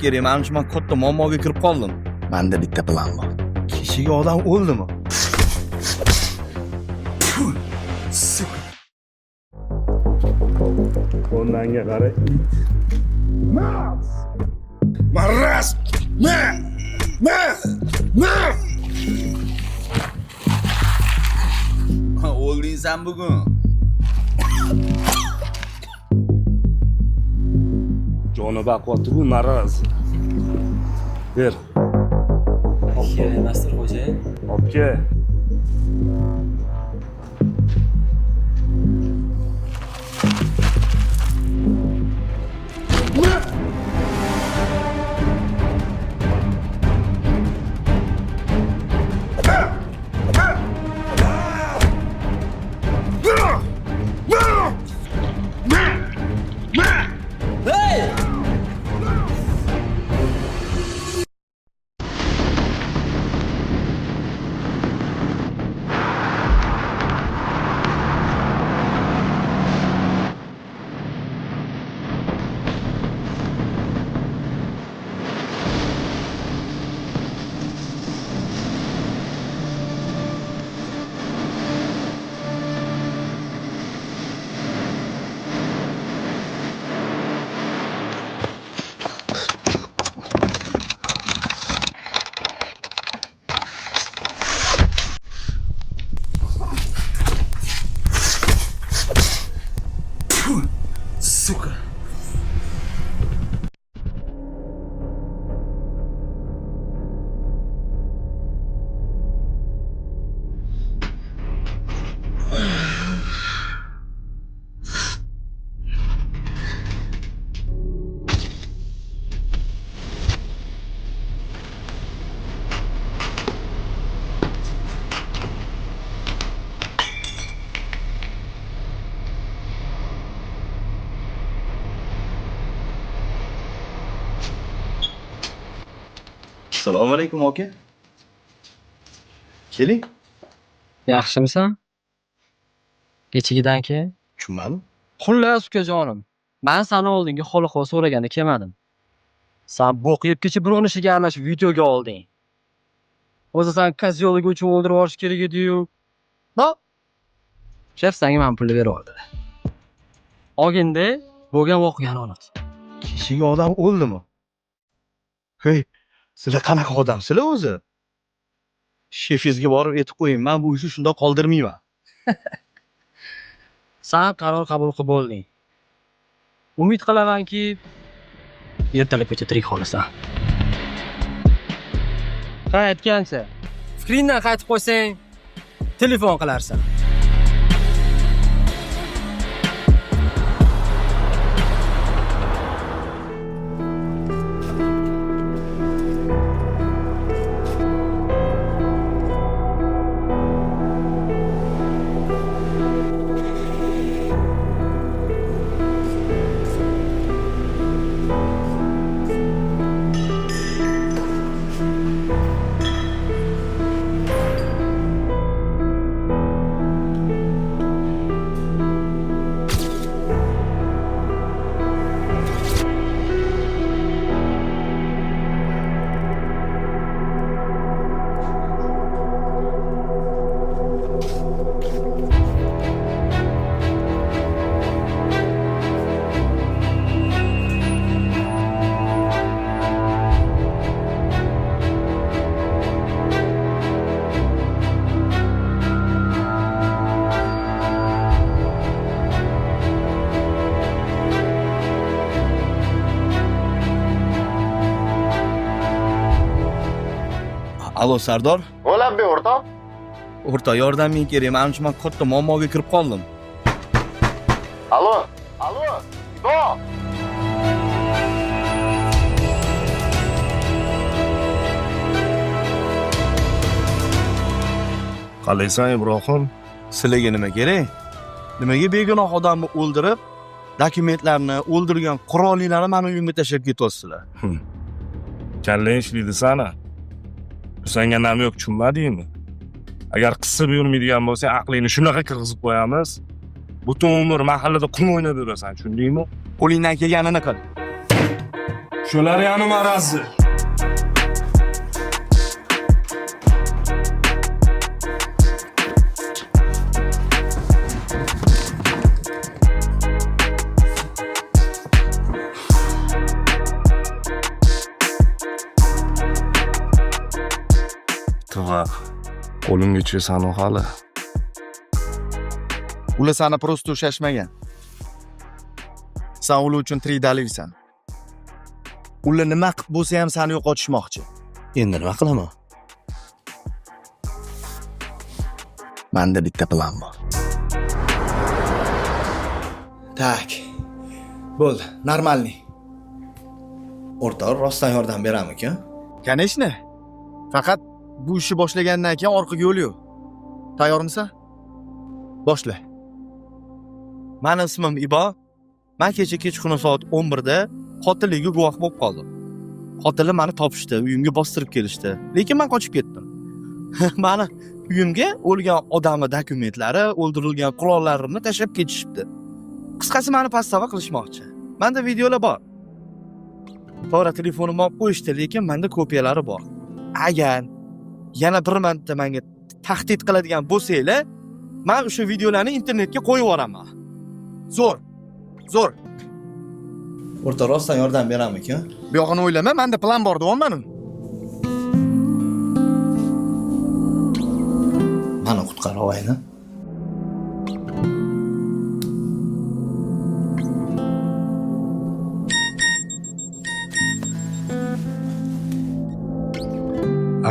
kerak. Men shunday katta muammoga kirib qoldim. Menda bitta plan bor. Kishiga odam o'ldimi? Ondan qara. Maras! O'lding sen bugun. Joni baquvvatli bu maraz. Ber. Kerak emasdir xo'jayin. Obke. Сука. Assalomu alaykum aka. Keling. Yaxshimisan? Kechigidan keyin. Tushunmadim. Xullas ukajonim. Men seni oldingi xoliqova so'raganda kelmadim. Sen bo'q yeb kecha birovni ishiga aralashib videoga olding. O'zi sen kozyolik uchun o'ldirib yuborish kerak edi-yu. No. Chef senga men pulni berib oldi. Og'indi bo'lgan voqeani anlat. Kishiga odam o'ldimi? Hey, sizlar qanaqa odamsizlar o'zi? Shefingizga borib aytib qo'ying, men bu ishni shunday qoldirmayman. Sen qaror qabul qilib bo'lding. Umid qilamanki, ertalabgacha tirik qolasan. Ha, aytgancha. Fikringdan qaytib qo'ysang, telefon qilarsan. Alo Sardor. Bo'lambi o'rtoq? O'rtoq, yordaming kerak. Men shunday katta muammoga kirib qoldim. Alo. Do. Qalaysan Ibrohim? Sizlarga nima kerak? Nimaga begunoh odamni o'ldirib, dokumentlarni, o'ldirgan qurollarni meni uyimga tashlab ketyapsizlar? Kallang ishlaydi sana. Senga nam yo'q, tushunmadingmi? Agar qisib yurmaydigan bo'lsang, aqlingni shunaqa kirgizib qo'yamiz. Butun umr mahallada qum o'ynab yurasan, tushundingmi? Qo'lingdan kelganini qil. Shular yana marazzi. Tug'a, qo'limga tushsan hali. Ular seni prosta ushashmagan. Sen ular uchun tirik dalilsan. Ular nima qilib bo'lsa ham seni yo'qotishmoqchi. Endi nima qilaman? Menda bitta plan bor. Tak. Bo'ldi, normalniy. O'rtoq, rostdan yordam beramiz-ku? Конечно. Faqat bu ishni boshlagandan keyin orqaga yo'l yo'q. Tayyormisan? Boshla. Meni ismim Ibo. Men kecha kechqurun soat 11 da qotilligiga guvoh bo'lib qoldim. Qotillar meni topishdi, uyimga bostirib kelishdi. Lekin men qochib ketdim. Meni uyimga o'lgan odamning dokumentlari, o'ldirilgan qurollarini tashlab ketishibdi. Qisqasi meni pastava qilishmoqchi. Menda videolar bor. To'g'ri telefonimni olib qo'yishdi, lekin menda kopiyalari bor. Agar yana bir marta menga tahdid qiladigan bo'lsanglar, men o'sha videolarni internetga qo'yib yuboraman. Zo'r. Zo'r. O'rtoq, rostdan yordam beramiz-ku? Bu yog'ini o'ylama, menda plan bor, deyapman. Mani qutqarib olayni.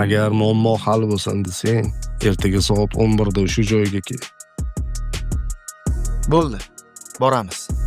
Agar muammo hal bo'lsin desang, ertaga soat 11 da shu joyga kel. Bo'ldi. Boramiz.